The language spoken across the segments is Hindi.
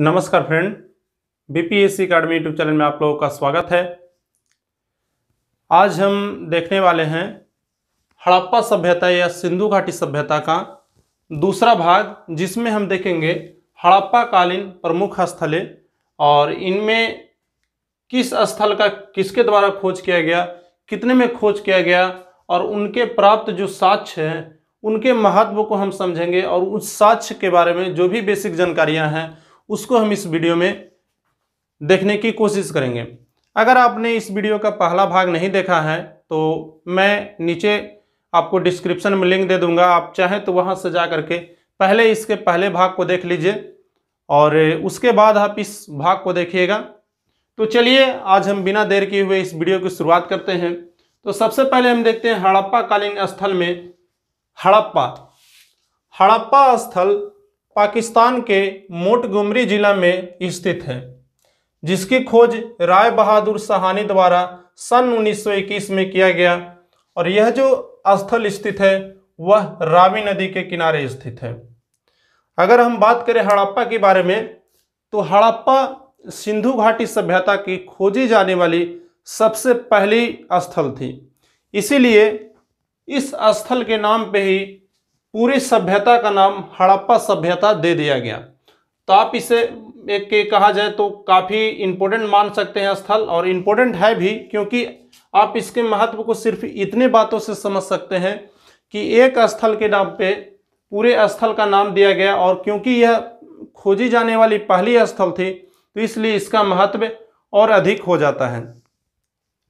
नमस्कार friend, BPSC academy YouTube channel में आप लोगों का स्वागत है। आज हम देखने वाले हैं हड़प्पा सभ्यता या सिंधु घाटी सभ्यता का दूसरा भाग, जिसमें हम देखेंगे हड़प्पा कालीन प्रमुख स्थलें और इनमें किस स्थल का किसके द्वारा खोज किया गया, कितने में खोज किया गया और उनके प्राप्त जो साक्ष्य हैं उनके महत्व को हम समझेंगे और उस साक्ष्य के बारे में जो भी बेसिक जानकारियां हैं उसको हम इस वीडियो में देखने की कोशिश करेंगे। अगर आपने इस वीडियो का पहला भाग नहीं देखा है तो मैं नीचे आपको डिस्क्रिप्शन में लिंक दे दूंगा, आप चाहें तो वहां से जा करके पहले इसके पहले भाग को देख लीजिए और उसके बाद आप इस भाग को देखिएगा। तो चलिए आज हम बिना देर किए हुए इस वीडियो की शुरुआत करते हैं। तो सबसे पहले हम देखते हैं हड़प्पा कालीन स्थल में हड़प्पा स्थल पाकिस्तान के मोंटगोमरी जिला में स्थित है, जिसकी खोज राय बहादुर साहनी द्वारा सन 1921 में किया गया और यह जो स्थल स्थित है वह रावी नदी के किनारे स्थित है। अगर हम बात करें हड़प्पा के बारे में तो हड़प्पा सिंधु घाटी सभ्यता की खोजी जाने वाली सबसे पहली स्थल थी, इसीलिए इस स्थल के नाम पे ही पूरी सभ्यता का नाम हड़प्पा सभ्यता दे दिया गया। तो आप इसे एक के कहा जाए तो काफ़ी इम्पोर्टेंट मान सकते हैं स्थल, और इम्पोर्टेंट है भी क्योंकि आप इसके महत्व को सिर्फ इतने बातों से समझ सकते हैं कि एक स्थल के नाम पे पूरे स्थल का नाम दिया गया, और क्योंकि यह खोजी जाने वाली पहली स्थल थी तो इसलिए इसका महत्व और अधिक हो जाता है।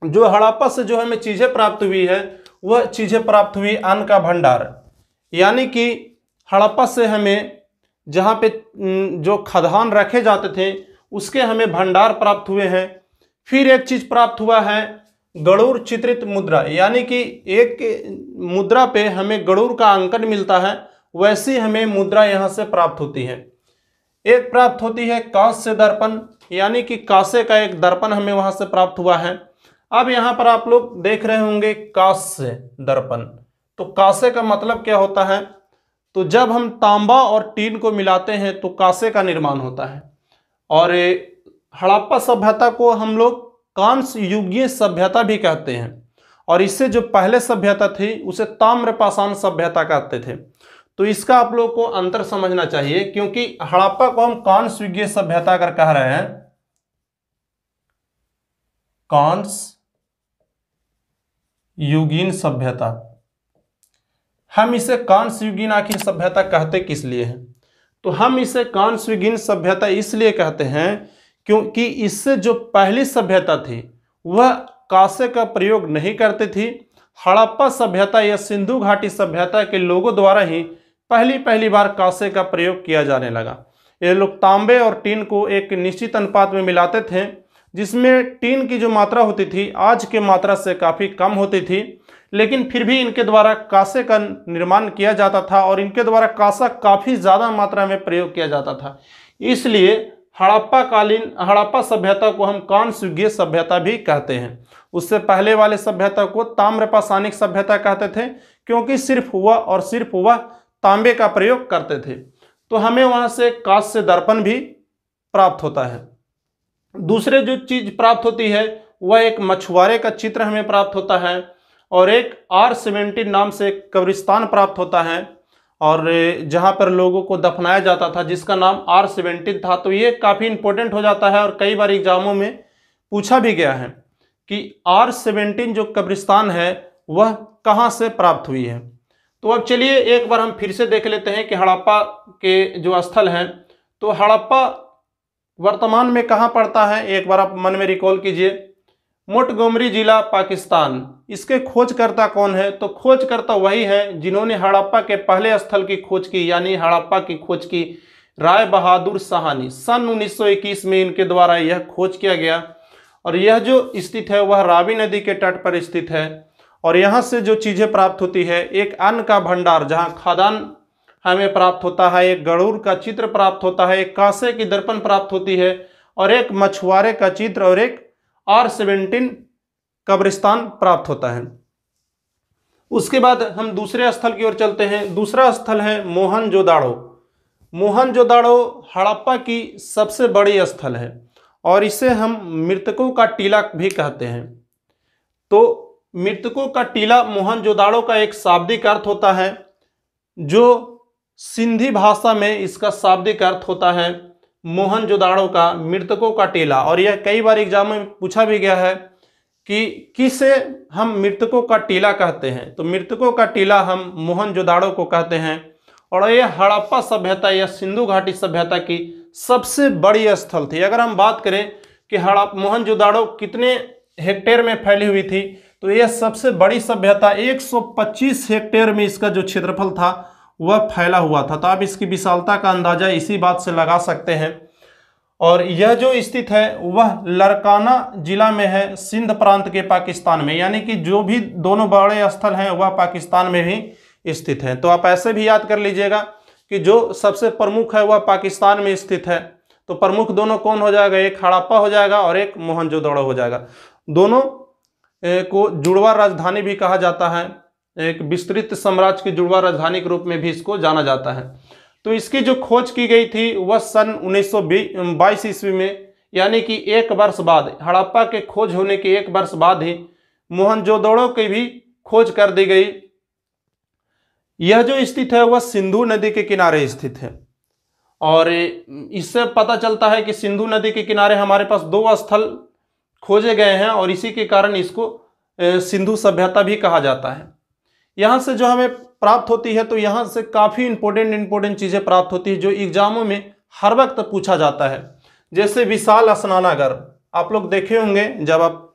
जो हड़प्पा से जो हमें चीज़ें प्राप्त हुई है वह चीज़ें प्राप्त हुई अन्न का भंडार, यानी कि हड़प्पा से हमें जहाँ पे जो खदान रखे जाते थे उसके हमें भंडार प्राप्त हुए हैं। फिर एक चीज़ प्राप्त हुआ है गरुड़ चित्रित मुद्रा, यानी कि एक मुद्रा पे हमें गरुड़ का अंकन मिलता है, वैसी हमें मुद्रा यहाँ से प्राप्त होती है। एक प्राप्त होती है कांस्य दर्पण, यानी कि कांसे का एक दर्पण हमें वहाँ से प्राप्त हुआ है। अब यहाँ पर आप लोग देख रहे होंगे कांस्य दर्पण, तो कांसे का मतलब क्या होता है? तो जब हम तांबा और टीन को मिलाते हैं तो कांसे का निर्माण होता है। और हड़प्पा सभ्यता को हम लोग कांस्य युगीय सभ्यता भी कहते हैं, और इससे जो पहले सभ्यता थी उसे ताम्रपाषाण सभ्यता कहते थे। तो इसका आप लोग को अंतर समझना चाहिए, क्योंकि हड़प्पा को हम कांस्य युगीय सभ्यता अगर कह रहे हैं, कांस्य युगीन सभ्यता, हम इसे कांस्य युगीन आखिर सभ्यता कहते किस लिए हैं? तो हम इसे कांस्य युगीन सभ्यता इसलिए कहते हैं क्योंकि इससे जो पहली सभ्यता थी वह कांसे का प्रयोग नहीं करती थी। हड़प्पा सभ्यता या सिंधु घाटी सभ्यता के लोगों द्वारा ही पहली बार कांसे का प्रयोग किया जाने लगा। ये लोग तांबे और टीन को एक निश्चित अनुपात में मिलाते थे, जिसमें टीन की जो मात्रा होती थी आज के मात्रा से काफ़ी कम होती थी, लेकिन फिर भी इनके द्वारा कांसे का निर्माण किया जाता था और इनके द्वारा कांसा काफ़ी ज़्यादा मात्रा में प्रयोग किया जाता था। इसलिए हड़प्पा सभ्यता को हम कांस्य युगीय सभ्यता भी कहते हैं। उससे पहले वाले सभ्यता को ताम्रपाषाणिक सभ्यता कहते थे, क्योंकि सिर्फ वह तांबे का प्रयोग करते थे। तो हमें वहाँ से कांस्य दर्पण भी प्राप्त होता है। दूसरे जो चीज़ प्राप्त होती है वह एक मछुआरे का चित्र हमें प्राप्त होता है, और एक R17 नाम से कब्रिस्तान प्राप्त होता है, और जहाँ पर लोगों को दफनाया जाता था जिसका नाम R17 था। तो ये काफ़ी इंपॉर्टेंट हो जाता है और कई बार एग्जामों में पूछा भी गया है कि R17 जो कब्रिस्तान है वह कहाँ से प्राप्त हुई है। तो अब चलिए एक बार हम फिर से देख लेते हैं कि हड़प्पा के जो स्थल हैं, तो हड़प्पा वर्तमान में कहाँ पड़ता है, एक बार आप मन में रिकॉल कीजिए। मोंटगोमरी जिला पाकिस्तान। इसके खोजकर्ता कौन है? तो खोजकर्ता वही है जिन्होंने हड़प्पा के पहले स्थल की खोज की, यानी हड़प्पा की खोज की राय बहादुर साहनी। सन 1921 में इनके द्वारा यह खोज किया गया, और यह जो स्थित है वह रावी नदी के तट पर स्थित है। और यहाँ से जो चीज़ें प्राप्त होती है, एक अन्न का भंडार जहाँ खाद्यान्न हमें प्राप्त होता है, एक गरुड़ का चित्र प्राप्त होता है, एक कांसे की दर्पण प्राप्त होती है, और एक मछुआरे का चित्र और एक R17 कब्रिस्तान प्राप्त होता है। उसके बाद हम दूसरे स्थल की ओर चलते हैं। दूसरा स्थल है मोहनजोदाड़ो। मोहनजोदाड़ो हड़प्पा की सबसे बड़ी स्थल है और इसे हम मृतकों का टीला भी कहते हैं। तो मृतकों का टीला मोहनजोदाड़ो का एक शाब्दिक अर्थ होता है, जो सिंधी भाषा में इसका शाब्दिक अर्थ होता है मोहनजोदाड़ो का मृतकों का टीला। और यह कई बार एग्जाम में पूछा भी गया है कि किसे हम मृतकों का टीला कहते हैं, तो मृतकों का टीला हम मोहनजोदाड़ो को कहते हैं। और यह हड़प्पा सभ्यता या सिंधु घाटी सभ्यता की सबसे बड़ी स्थल थी। अगर हम बात करें कि मोहनजोदाड़ो कितने हेक्टेयर में फैली हुई थी, तो यह सबसे बड़ी सभ्यता 125 हेक्टेयर में इसका जो क्षेत्रफल था वह फैला हुआ था। तो आप इसकी विशालता का अंदाजा इसी बात से लगा सकते हैं। और यह जो स्थित है वह लरकाना जिला में है, सिंध प्रांत के पाकिस्तान में, यानी कि जो भी दोनों बड़े स्थल हैं वह पाकिस्तान में भी स्थित हैं। तो आप ऐसे भी याद कर लीजिएगा कि जो सबसे प्रमुख है वह पाकिस्तान में स्थित है। तो प्रमुख दोनों कौन हो जाएगा, एक हड़प्पा हो जाएगा और एक मोहनजोदड़ो हो जाएगा। दोनों को जुड़वा राजधानी भी कहा जाता है, एक विस्तृत साम्राज्य की जुड़वा राजधानी के रूप में भी इसको जाना जाता है। तो इसकी जो खोज की गई थी वह सन 1922 ईस्वी में, यानी कि एक वर्ष बाद, हड़प्पा के खोज होने के एक वर्ष बाद ही मोहनजोदड़ो की भी खोज कर दी गई। यह जो स्थित है वह सिंधु नदी के किनारे स्थित है और इससे पता चलता है कि सिंधु नदी के किनारे हमारे पास दो स्थल खोजे गए हैं और इसी के कारण इसको सिंधु सभ्यता भी कहा जाता है। यहाँ से जो हमें प्राप्त होती है, तो यहाँ से काफ़ी इंपॉर्टेंट चीज़ें प्राप्त होती है जो एग्जामों में हर वक्त पूछा जाता है। जैसे विशाल स्नानागार, आप लोग देखे होंगे जब आप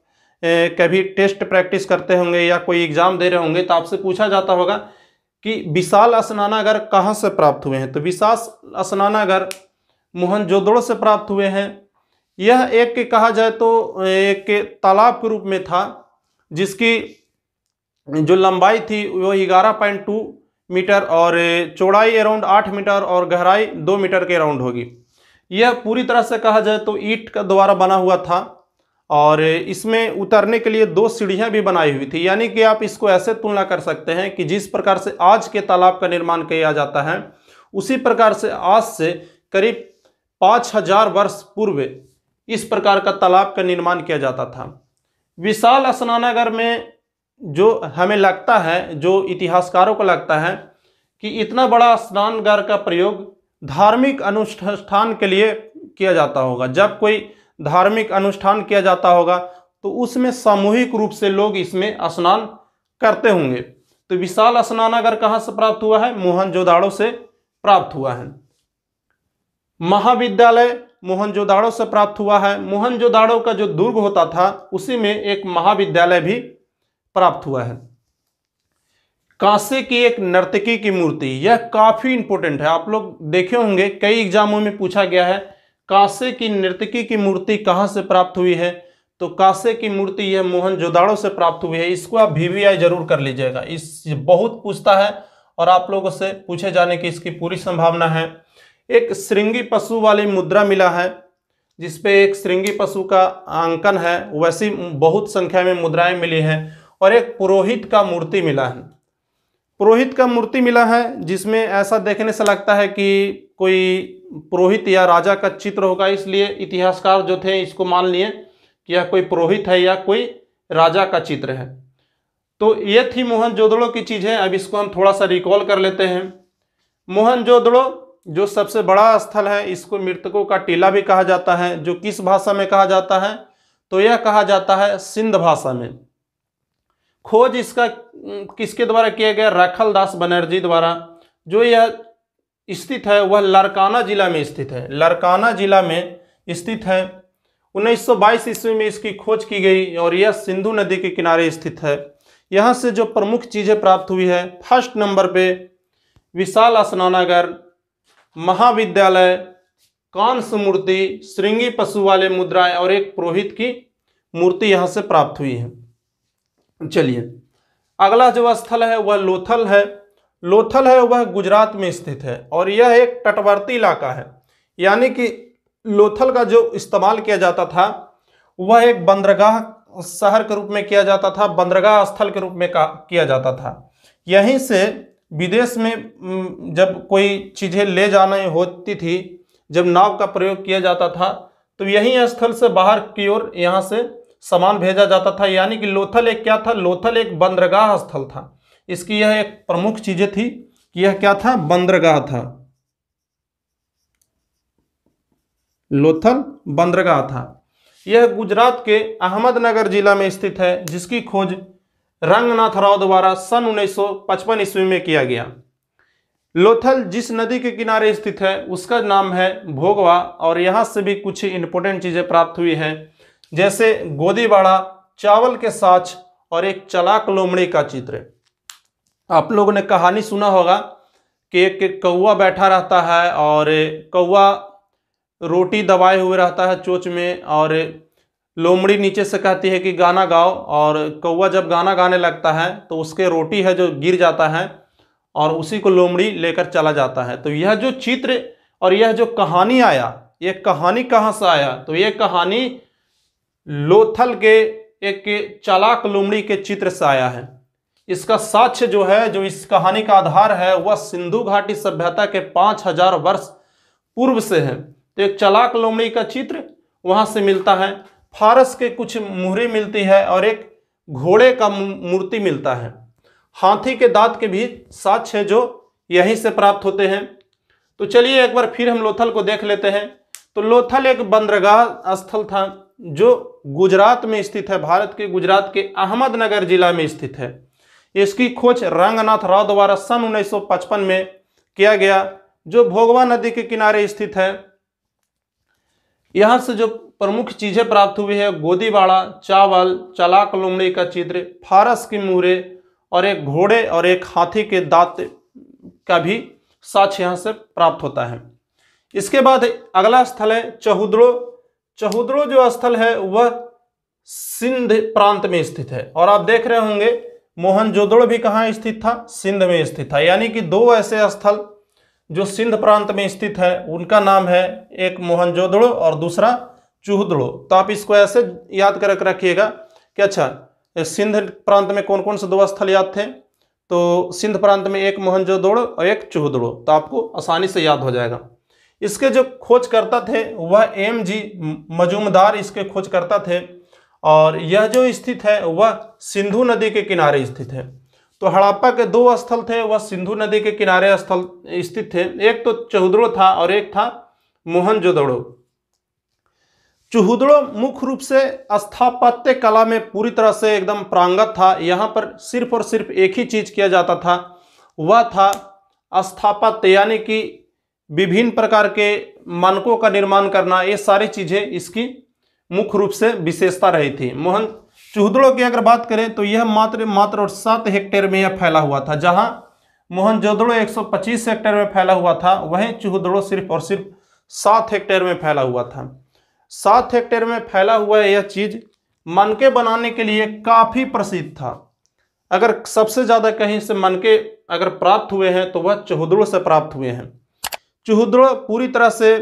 कभी टेस्ट प्रैक्टिस करते होंगे या कोई एग्जाम दे रहे होंगे तो आपसे पूछा जाता होगा कि विशाल स्नानागार कहाँ से प्राप्त हुए हैं। तो विशाल स्नानागार मोहनजोदड़ो से प्राप्त हुए हैं। यह एक कहा जाए तो एक तालाब के रूप में था जिसकी जो लंबाई थी वो 11.2 मीटर और चौड़ाई अराउंड 8 मीटर और गहराई 2 मीटर के अराउंड होगी। यह पूरी तरह से कहा जाए तो ईंट का द्वारा बना हुआ था और इसमें उतरने के लिए 2 सीढ़ियां भी बनाई हुई थी। यानी कि आप इसको ऐसे तुलना कर सकते हैं कि जिस प्रकार से आज के तालाब का निर्माण किया जाता है उसी प्रकार से आज से करीब 5000 वर्ष पूर्व इस प्रकार का तालाब का निर्माण किया जाता था। विशाल स्नानागार में जो हमें लगता है, जो इतिहासकारों को लगता है कि इतना बड़ा स्नानागार का प्रयोग धार्मिक अनुष्ठान के लिए किया जाता होगा। जब कोई धार्मिक अनुष्ठान किया जाता होगा तो उसमें सामूहिक रूप से लोग इसमें स्नान करते होंगे। तो विशाल स्नानागार कहाँ से प्राप्त हुआ है, मोहनजोदाड़ो से प्राप्त हुआ है। महाविद्यालय मोहनजोदाड़ो से प्राप्त हुआ है। मोहनजोदाड़ो का जो दुर्ग होता था उसी में एक महाविद्यालय भी प्राप्त हुआ है। कांसे की एक नर्तकी की मूर्ति, यह काफी इंपॉर्टेंट है, आप लोग देखे होंगे कई एग्जामों में पूछा गया है कांसे की नर्तकी की मूर्ति कहां से प्राप्त हुई है। तो कांसे की मूर्ति यह मोहनजोदाड़ो से प्राप्त हुई है। इसको आप VVI जरूर कर लीजिएगा, इस बहुत पूछता है और आप लोगों से पूछे जाने की इसकी पूरी संभावना है। एक श्रृंगी पशु वाली मुद्रा मिला है जिसपे एक श्रृंगी पशु का अंकन है, वैसी बहुत संख्या में मुद्राएं मिली हैं। और एक पुरोहित का मूर्ति मिला है, पुरोहित का मूर्ति मिला है जिसमें ऐसा देखने से लगता है कि कोई पुरोहित या राजा का चित्र होगा, इसलिए इतिहासकार जो थे इसको मान लिए कि यह कोई पुरोहित है या कोई राजा का चित्र है। तो ये थी मोहनजोदड़ो की चीज़ें। अब इसको हम थोड़ा सा रिकॉल कर लेते हैं। मोहनजोदड़ो जो सबसे बड़ा स्थल है इसको मृतकों का टीला भी कहा जाता है, जो किस भाषा में कहा जाता है, तो यह कहा जाता है सिंध भाषा में। खोज इसका किसके द्वारा किया गया, राखल दास बनर्जी द्वारा। जो यह स्थित है वह लरकाना जिला में स्थित है, लरकाना जिला में स्थित है। 1922 ईस्वी में इसकी खोज की गई और यह सिंधु नदी के किनारे स्थित है। यहाँ से जो प्रमुख चीज़ें प्राप्त हुई है, फर्स्ट नंबर पे विशाल स्नानागार, महाविद्यालय, कांस्य मूर्ति, श्रृंगी पशु वाले मुद्राएं और एक पुरोहित की मूर्ति यहाँ से प्राप्त हुई है। चलिए अगला जो स्थल है वह लोथल है। लोथल है वह गुजरात में स्थित है और यह एक तटवर्ती इलाका है। यानी कि लोथल का जो इस्तेमाल किया जाता था वह एक बंदरगाह शहर के रूप में किया जाता था, बंदरगाह स्थल के रूप में किया जाता था। यहीं से विदेश में जब कोई चीज़ें ले जाना होती थी, जब नाव का प्रयोग किया जाता था, तो यही स्थल से बाहर की ओर यहाँ से सामान भेजा जाता था। यानी कि लोथल एक क्या था, लोथल एक बंदरगाह स्थल था। इसकी यह एक प्रमुख चीजें थी कि यह क्या था, बंदरगाह था। लोथल बंदरगाह था। यह गुजरात के अहमदनगर जिला में स्थित है, जिसकी खोज रंगनाथ राव द्वारा सन 1955 ईस्वी में किया गया। लोथल जिस नदी के किनारे स्थित है उसका नाम है भोगवा, और यहाँ से भी कुछ इंपॉर्टेंट चीजें प्राप्त हुई हैं, जैसे गोदीबाड़ा, चावल के साच और एक चलाक लोमड़ी का चित्र। आप लोगों ने कहानी सुना होगा कि एक कौवा बैठा रहता है और कौवा रोटी दबाए हुए रहता है चोंच में, और लोमड़ी नीचे से कहती है कि गाना गाओ, और कौवा जब गाना गाने लगता है तो उसके रोटी है जो गिर जाता है और उसी को लोमड़ी लेकर चला जाता है। तो यह जो चित्र और यह जो कहानी आया, ये कहानी कहाँ से आया, तो ये कहानी लोथल के एक चालाक लोमड़ी के चित्र से आया है। इसका साक्ष्य जो है, जो इस कहानी का आधार है, वह सिंधु घाटी सभ्यता के 5000 वर्ष पूर्व से है। तो एक चालाक लोमड़ी का चित्र वहां से मिलता है, फारस के कुछ मुहरें मिलती है और एक घोड़े का मूर्ति मिलता है। हाथी के दांत के भी साक्ष्य जो यहीं से प्राप्त होते हैं। तो चलिए एक बार फिर हम लोथल को देख लेते हैं। तो लोथल एक बंदरगाह स्थल था जो गुजरात में स्थित है, भारत के गुजरात के अहमदनगर जिला में स्थित है। इसकी खोज रंगनाथ राव द्वारा सन 1955 में किया गया, जो भोगवा नदी के किनारे स्थित है। यहां से जो प्रमुख चीजें प्राप्त हुई है, गोदीबाड़ा, चावल, चलाक लोमड़ी का चित्र, फारस की मुहरे और एक घोड़े और एक हाथी के दांत का भी साक्ष्य यहां से प्राप्त होता है। इसके बाद अगला स्थल है चहुदड़ो। चहुदड़ो जो स्थल है वह सिंध प्रांत में स्थित है, और आप देख रहे होंगे मोहनजोदड़ो भी कहाँ स्थित था, सिंध में स्थित था। यानी कि दो ऐसे स्थल जो सिंध प्रांत में स्थित है, उनका नाम है एक मोहनजोदड़ो और दूसरा चुहदड़ो। तो आप इसको ऐसे याद कर रखिएगा कि अच्छा सिंध प्रांत में कौन कौन से दो स्थल याद थे, तो सिंध प्रांत में एक मोहनजोदड़ो और एक चुहदड़ो, तो आपको आसानी से याद हो जाएगा। इसके जो खोजकर्ता थे वह एम.जी. मजूमदार इसके खोजकर्ता थे, और यह जो स्थित है वह सिंधु नदी के किनारे स्थित है। तो हड़प्पा के दो स्थल थे, वह सिंधु नदी के किनारे स्थल स्थित थे। एक तो चहुदड़ो था और एक था मोहनजोदड़ो। चहुदड़ो मुख्य रूप से स्थापत्य कला में पूरी तरह से एकदम प्रांगत था। यहाँ पर सिर्फ और सिर्फ एक ही चीज किया जाता था, वह था स्थापत्य, यानी कि विभिन्न प्रकार के मानकों का निर्माण करना। ये सारी चीजें इसकी मुख्य रूप से विशेषता रही थी। चहुदड़ो की अगर बात करें तो यह मात्र 7 हेक्टेयर में यह फैला हुआ था। जहां मोहनजोदड़ो 125 हेक्टेयर में फैला हुआ था, वहीं चहुदड़ो सिर्फ और सिर्फ 7 हेक्टेयर में फैला हुआ था। 7 हेक्टेयर में फैला हुआ यह चीज मनके बनाने के लिए काफी प्रसिद्ध था। अगर सबसे ज्यादा कहीं से मनके अगर प्राप्त हुए हैं तो वह चहुदड़ो से प्राप्त हुए हैं। चहुदड़ो पूरी तरह से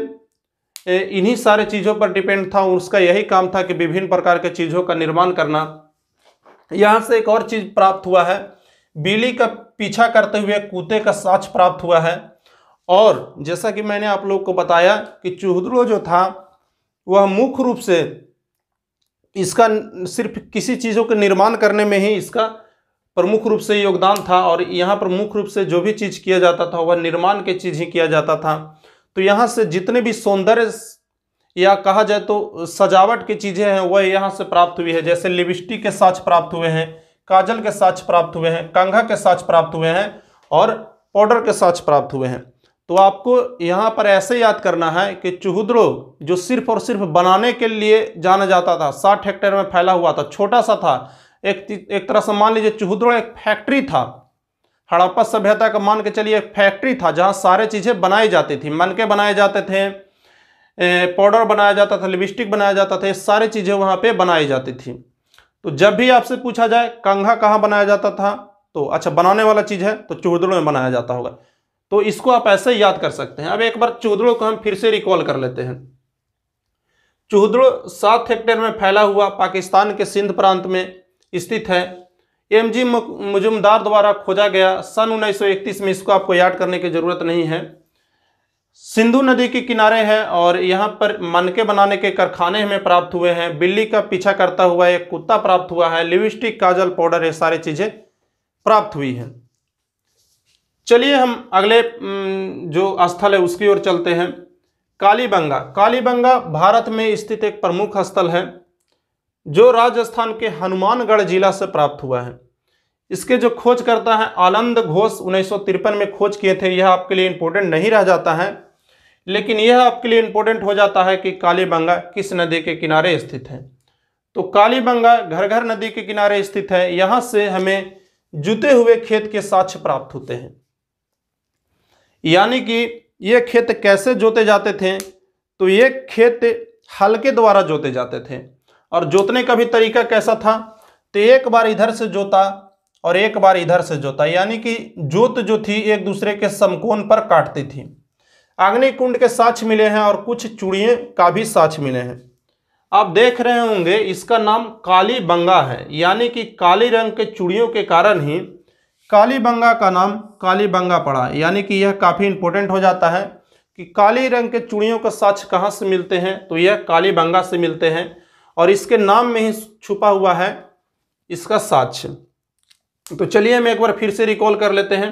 इन्हीं सारे चीज़ों पर डिपेंड था। उसका यही काम था कि विभिन्न प्रकार के चीज़ों का निर्माण करना। यहाँ से एक और चीज़ प्राप्त हुआ है, बिल्ली का पीछा करते हुए कुत्ते का साक्ष्य प्राप्त हुआ है। और जैसा कि मैंने आप लोग को बताया कि चहुदड़ो जो था वह मुख्य रूप से इसका सिर्फ किसी चीज़ों के निर्माण करने में ही इसका प्रमुख रूप से योगदान था, और यहाँ पर मुख्य रूप से जो भी चीज़ किया जाता था वह निर्माण की चीज़ ही किया जाता था। तो यहाँ से जितने भी सौंदर्य या कहा जाए तो सजावट की चीज़ें हैं वह यहाँ से प्राप्त हुई है। जैसे लिपस्टिक के साक्ष्य प्राप्त हुए हैं, काजल के साक्ष्य प्राप्त हुए हैं, कंघा के साक्ष्य प्राप्त हुए हैं और पाउडर के साक्ष्य प्राप्त हुए हैं। तो आपको यहाँ पर ऐसे याद करना है कि चहुदड़ो जो सिर्फ और सिर्फ बनाने के लिए जाना जाता था, 60 हेक्टेयर में फैला हुआ था, छोटा सा था। एक तरह से मान लीजिए चहुदड़ो एक फैक्ट्री था। हड़प्पा सभ्यता का मान के चलिए एक फैक्ट्री था जहाँ सारे चीज़ें बनाई जाती थी, मनके बनाए जाते थे, पाउडर बनाया जाता था, लिपस्टिक बनाया जाता था, ये सारी चीज़ें वहाँ पे बनाई जाती थी। तो जब भी आपसे पूछा जाए कंघा कहाँ बनाया जाता था, तो अच्छा बनाने वाला चीज़ है तो चहुदड़ो में बनाया जाता होगा। तो इसको आप ऐसे ही याद कर सकते हैं। अब एक बार चहुदड़ो को हम फिर से रिकॉल कर लेते हैं। चहुदड़ो 7 हेक्टेयर में फैला हुआ पाकिस्तान के सिंध प्रांत में स्थित है। एमजी मुजुमदार द्वारा खोजा गया सन 1931 में। इसको आपको याद करने की जरूरत नहीं है। सिंधु नदी के किनारे है और यहाँ पर मनके बनाने के कारखाने हमें प्राप्त हुए हैं। बिल्ली का पीछा करता हुआ एक कुत्ता प्राप्त हुआ है। लिपस्टिक, काजल, पाउडर, ये सारी चीजें प्राप्त हुई हैं। चलिए हम अगले जो स्थल है उसकी ओर चलते हैं। कालीबंगा। कालीबंगा भारत में स्थित एक प्रमुख स्थल है जो राजस्थान के हनुमानगढ़ जिला से प्राप्त हुआ है। इसके जो खोज करता है आनंद घोष 1953 में खोज किए थे। यह आपके लिए इंपॉर्टेंट नहीं रह जाता है, लेकिन यह आपके लिए इंपॉर्टेंट हो जाता है कि कालीबंगा किस नदी के किनारे स्थित है। तो कालीबंगा घरघर नदी के किनारे स्थित है। यहां से हमें जुते हुए खेत के साक्ष्य प्राप्त होते हैं। यानी कि ये खेत कैसे जोते जाते थे, तो ये खेत हल के द्वारा जोते जाते थे। और जोतने का भी तरीका कैसा था, तो एक बार इधर से जोता और एक बार इधर से जोता, यानी कि जोत जो थी एक दूसरे के समकोण पर काटती थी। अग्निकुंड के साक्ष्य मिले हैं और कुछ चूड़ियों का भी साक्ष्य मिले हैं। आप देख रहे होंगे इसका नाम कालीबंगा है, यानी कि काली रंग के चूड़ियों के कारण ही कालीबंगा का नाम कालीबंगा पड़ा। यानी कि यह काफ़ी इंपॉर्टेंट हो जाता है कि काली रंग के चूड़ियों का साक्ष्य कहाँ से मिलते हैं, तो यह कालीबंगा से मिलते हैं और इसके नाम में ही छुपा हुआ है इसका साक्ष्य। तो चलिए हम एक बार फिर से रिकॉल कर लेते हैं।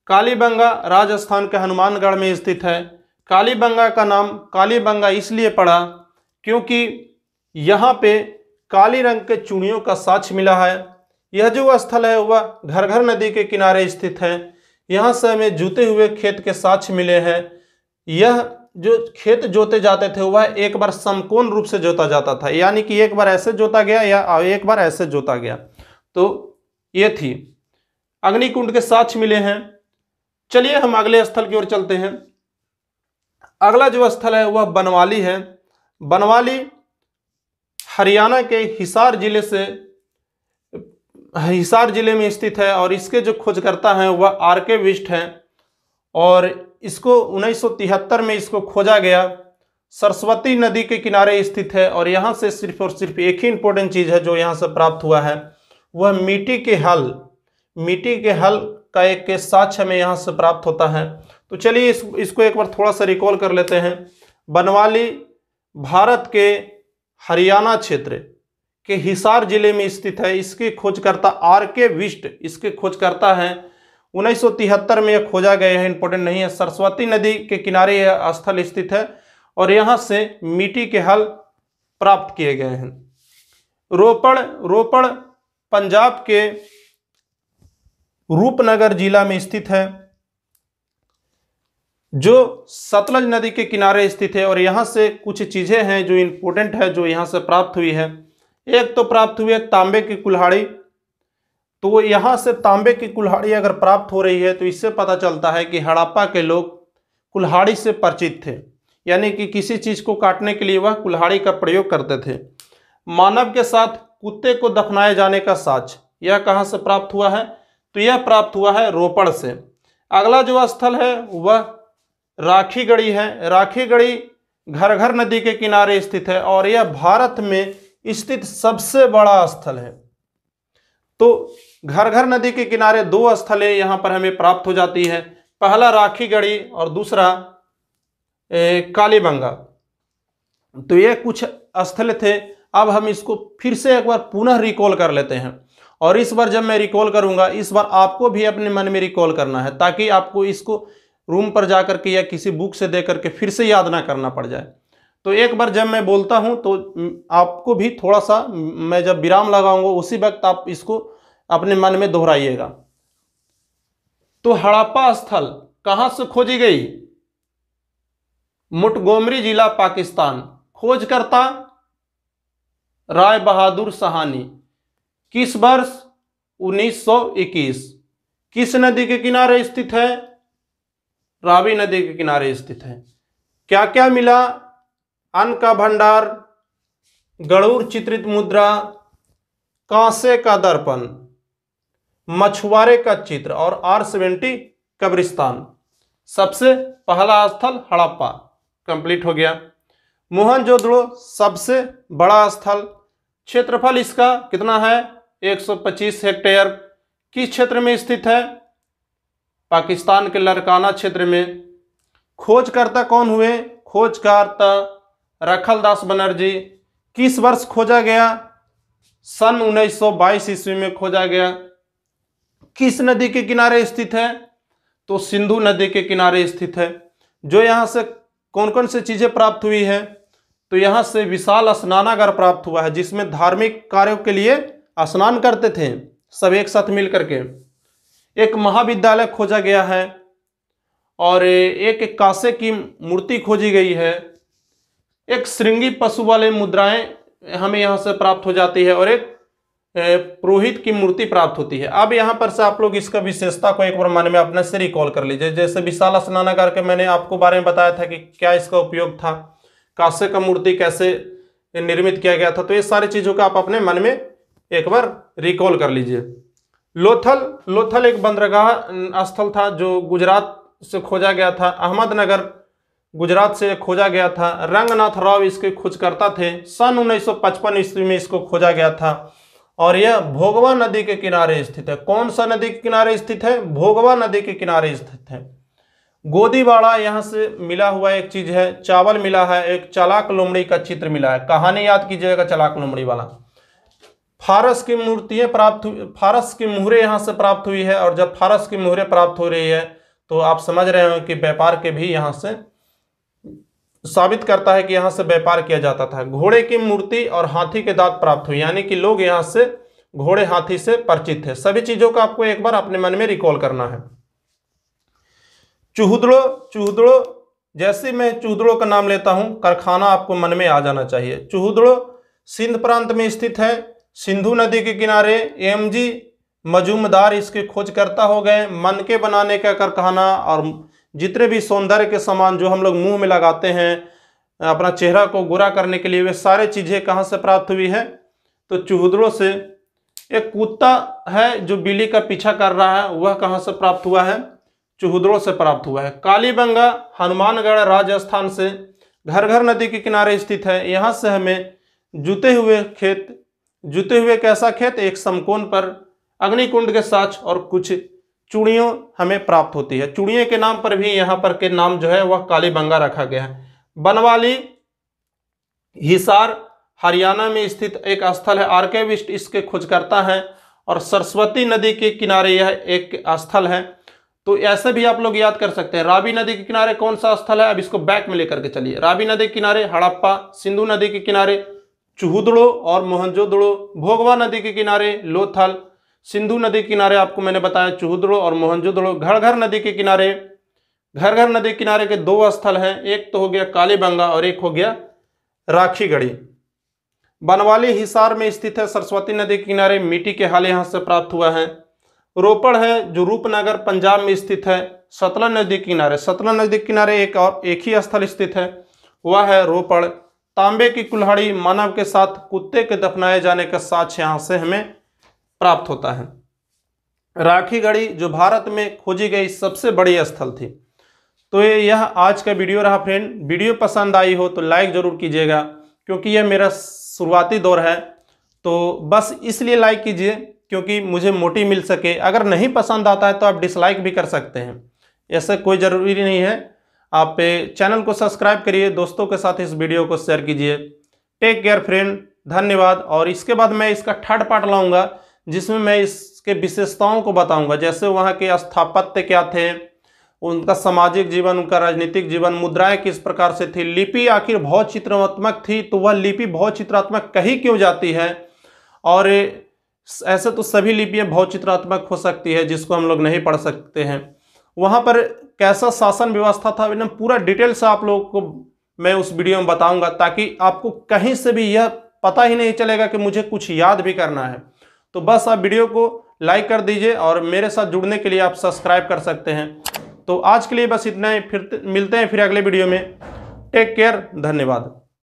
कालीबंगा राजस्थान के हनुमानगढ़ में स्थित है। कालीबंगा का नाम कालीबंगा इसलिए पड़ा क्योंकि यहाँ पे काली रंग के चूड़ियों का साक्ष्य मिला है। यह जो स्थल है वह घरघर नदी के किनारे स्थित है। यहाँ से हमें जुते हुए खेत के साक्ष्य मिले हैं। यह जो खेत जोते जाते थे वह एक बार समकोण रूप से जोता जाता था, यानी कि एक बार ऐसे जोता गया या एक बार ऐसे जोता गया। तो ये थी, अग्निकुंड के साक्ष्य मिले हैं। चलिए हम अगले स्थल की ओर चलते हैं। अगला जो स्थल है वह बनवाली है। बनवाली हरियाणा के हिसार जिले में स्थित है और इसके जो खोजकर्ता हैं वह आर.के. बिष्ट हैं और इसको 1973 में इसको खोजा गया। सरस्वती नदी के किनारे स्थित है और यहाँ से सिर्फ और सिर्फ एक ही इंपॉर्टेंट चीज़ है जो यहाँ से प्राप्त हुआ है, वह मिट्टी के हल का एक के साक्ष्य हमें यहाँ से प्राप्त होता है। तो चलिए इसको एक बार थोड़ा सा रिकॉल कर लेते हैं। बनवाली भारत के हरियाणा क्षेत्र के हिसार जिले में स्थित है। इसके खोजकर्ता आर.के. बिष्ट इसके खोजकर्ता हैं। 1973 में यह खोजा गया है, इंपॉर्टेंट नहीं है। सरस्वती नदी के किनारे यह स्थल स्थित है और यहाँ से मिट्टी के हल प्राप्त किए गए हैं। रोपड़ पंजाब के रूपनगर जिला में स्थित है जो सतलज नदी के किनारे स्थित है और यहाँ से कुछ चीज़ें हैं जो इम्पोर्टेंट है जो यहाँ से प्राप्त हुई है। एक तो प्राप्त हुई है तांबे की कुल्हाड़ी। तो यहाँ से तांबे की कुल्हाड़ी अगर प्राप्त हो रही है तो इससे पता चलता है कि हड़प्पा के लोग कुल्हाड़ी से परिचित थे, यानी कि किसी चीज़ को काटने के लिए वह कुल्हाड़ी का प्रयोग करते थे। मानव के साथ कुत्ते को दफनाए जाने का साक्ष्य यह कहाँ से प्राप्त हुआ है, तो यह प्राप्त हुआ है रोपड़ से। अगला जो स्थल है वह राखीगढ़ी है। राखीगढ़ी घरघर नदी के किनारे स्थित है और यह भारत में स्थित सबसे बड़ा स्थल है। तो घरघर नदी के किनारे दो स्थलें यहाँ पर हमें प्राप्त हो जाती है, पहला राखीगढ़ी और दूसरा कालीबंगा। तो ये कुछ स्थल थे। अब हम इसको फिर से एक बार पुनः रिकॉल कर लेते हैं और इस बार जब मैं रिकॉल करूंगा इस बार आपको भी अपने मन में रिकॉल करना है ताकि आपको इसको रूम पर जाकर के या किसी बुक से दे करके फिर से याद ना करना पड़ जाए। तो एक बार जब मैं बोलता हूं तो आपको भी थोड़ा सा, मैं जब विराम लगाऊंगा उसी वक्त आप इसको अपने मन में दोहराइएगा। तो हड़प्पा स्थल कहां से खोजी गई? मोंटगोमरी जिला पाकिस्तान। खोजकर्ता राय बहादुर साहनी। किस वर्ष? 1921। किस नदी के किनारे स्थित है? रावी नदी के किनारे स्थित है। क्या क्या मिला? अन्न का भंडार, गरुड़ चित्रित मुद्रा, कांसे का दर्पण, मछुआरे का चित्र और R70 कब्रिस्तान। सबसे पहला स्थल हड़प्पा कंप्लीट हो गया। मोहनजोदड़ो सबसे बड़ा स्थल, क्षेत्रफल इसका कितना है? 125 हेक्टेयर किस क्षेत्र में स्थित है? पाकिस्तान के लरकाना क्षेत्र में। खोजकर्ता कौन हुए? खोजकर्ता रखलदास बनर्जी। किस वर्ष खोजा गया? सन 1922 ईस्वी में खोजा गया। किस नदी के किनारे स्थित है? तो सिंधु नदी के किनारे स्थित है। जो यहाँ से कौन कौन सी चीजें प्राप्त हुई है? तो यहाँ से विशाल स्नानागार प्राप्त हुआ है, जिसमें धार्मिक कार्यों के लिए स्नान करते थे सब एक साथ मिल करके। एक महाविद्यालय खोजा गया है और एक कांसे की मूर्ति खोजी गई है। एक श्रृंगी पशु वाले मुद्राएं हमें यहाँ से प्राप्त हो जाती है और एक पुरोहित की मूर्ति प्राप्त होती है। अब यहाँ पर से आप लोग इसका विशेषता को एक बार मन में अपने से रिकॉल कर लीजिए। जैसे विशाल स्नानागार के मैंने आपको बारे में बताया था कि क्या इसका उपयोग था, कांसे का मूर्ति कैसे निर्मित किया गया था, तो ये सारी चीज़ों का आप अपने मन में एक बार रिकॉल कर लीजिए। लोथल एक बंदरगाह स्थल था जो गुजरात से खोजा गया था। अहमदनगर गुजरात से खोजा गया था। रंगनाथ राव इसके खोजकर्ता थे। सन 1955 ईस्वी में इसको खोजा गया था और यह भोगवा नदी के किनारे स्थित है। कौन सा नदी के किनारे स्थित है? भोगवा नदी के किनारे स्थित है। गोदीवाड़ा यहाँ से मिला हुआ एक चीज है। चावल मिला है। एक चालाक लोमड़ी का चित्र मिला है। कहानी याद कीजिएगा चालाक लोमड़ी वाला। फारस की मूर्तियां प्राप्त हुई, फारस की मुहरें यहाँ से प्राप्त हुई है। और जब फारस की मुहरें प्राप्त हो रही है तो आप समझ रहे हो कि व्यापार के भी यहाँ से साबित करता है कि यहाँ से व्यापार किया जाता था। घोड़े की मूर्ति और हाथी के दांत प्राप्त हुई, यानी कि लोग यहाँ से घोड़े हाथी से परिचित थे। सभी चीजों को आपको एक बार अपने मन में रिकॉल करना है। चूहदड़ो जैसे मैं चूहदड़ो का नाम लेता हूं, कारखाना आपको मन में आ जाना चाहिए। चूहदड़ो सिंध प्रांत में स्थित है, सिंधु नदी के किनारे। एमजी मजूमदार इसके खोजकर्ता हो गए। मनके बनाने का कारखाना और जितने भी सौंदर्य के सामान जो हम लोग मुंह में लगाते हैं अपना चेहरा को गोरा करने के लिए, वे सारे चीजें कहाँ से प्राप्त हुई है? तो चूहदड़ो से। एक कुत्ता है जो बिल्ली का पीछा कर रहा है, वह कहाँ से प्राप्त हुआ है? चूहदड़ो से प्राप्त हुआ है। कालीबंगा हनुमानगढ़ राजस्थान से घरघर नदी के किनारे स्थित है। यहाँ से हमें जुते हुए कैसा खेत? एक समकोण पर अग्निकुंड के साक्ष और कुछ चूड़ियों हमें प्राप्त होती है। चूड़ियों के नाम पर भी यहाँ पर के नाम जो है वह कालीबंगा रखा गया है। बनवाली हिसार हरियाणा में स्थित एक स्थल है। आर्केविस्ट इसके खोजकर्ता है और सरस्वती नदी के किनारे यह एक स्थल है। तो ऐसे भी आप लोग याद कर सकते हैं। रावी नदी के किनारे कौन सा स्थल है? अब इसको बैक में लेकर के चलिए। रावी नदी के किनारे हड़प्पा, सिंधु नदी के किनारे चूहदड़ो और मोहनजोदड़ो, भोगवा नदी के किनारे लोथल, सिंधु नदी के किनारे आपको मैंने बताया चूहदड़ो और मोहनजोदड़ो। घरघर नदी के किनारे के दो स्थल हैं, एक तो हो गया कालीबंगा और एक हो गया राखीगढ़ी। बनवाली हिसार में स्थित है, सरस्वती नदी के किनारे। मिट्टी के हाल यहाँ से प्राप्त हुआ है। रोपड़ है जो रूपनगर पंजाब में स्थित है, सतलज नदी के किनारे। सतलज नदी के किनारे एक ही स्थल स्थित है, वह है रोपड़। तांबे की कुल्हाड़ी मानव के साथ कुत्ते के दफनाए जाने का साक्ष्य यहाँ से हमें प्राप्त होता है। राखीगढ़ी जो भारत में खोजी गई सबसे बड़ी स्थल थी। तो यह आज का वीडियो रहा फ्रेंड। वीडियो पसंद आई हो तो लाइक जरूर कीजिएगा, क्योंकि यह मेरा शुरुआती दौर है। तो बस इसलिए लाइक कीजिए क्योंकि मुझे मोटिव मिल सके। अगर नहीं पसंद आता है तो आप डिसलाइक भी कर सकते हैं, ऐसा कोई ज़रूरी नहीं है। आप चैनल को सब्सक्राइब करिए, दोस्तों के साथ इस वीडियो को शेयर कीजिए। टेक केयर फ्रेंड, धन्यवाद। और इसके बाद मैं इसका थर्ड पार्ट लाऊंगा जिसमें मैं इसके विशेषताओं को बताऊंगा, जैसे वहाँ के स्थापत्य क्या थे, उनका सामाजिक जीवन, उनका राजनीतिक जीवन, मुद्राएं किस प्रकार से थी, लिपि आखिर बहुत चित्रात्मक थी तो वह लिपि बहुत चित्रात्मक कही क्यों जाती है, और ऐसे तो सभी लिपियां बहुत चित्रात्मक हो सकती है जिसको हम लोग नहीं पढ़ सकते हैं। वहाँ पर कैसा शासन व्यवस्था था, एकदम पूरा डिटेल से आप लोगों को मैं उस वीडियो में बताऊंगा, ताकि आपको कहीं से भी यह पता ही नहीं चलेगा कि मुझे कुछ याद भी करना है। तो बस आप वीडियो को लाइक कर दीजिए और मेरे साथ जुड़ने के लिए आप सब्सक्राइब कर सकते हैं। तो आज के लिए बस इतना ही, फिर मिलते हैं फिर अगले वीडियो में। टेक केयर, धन्यवाद।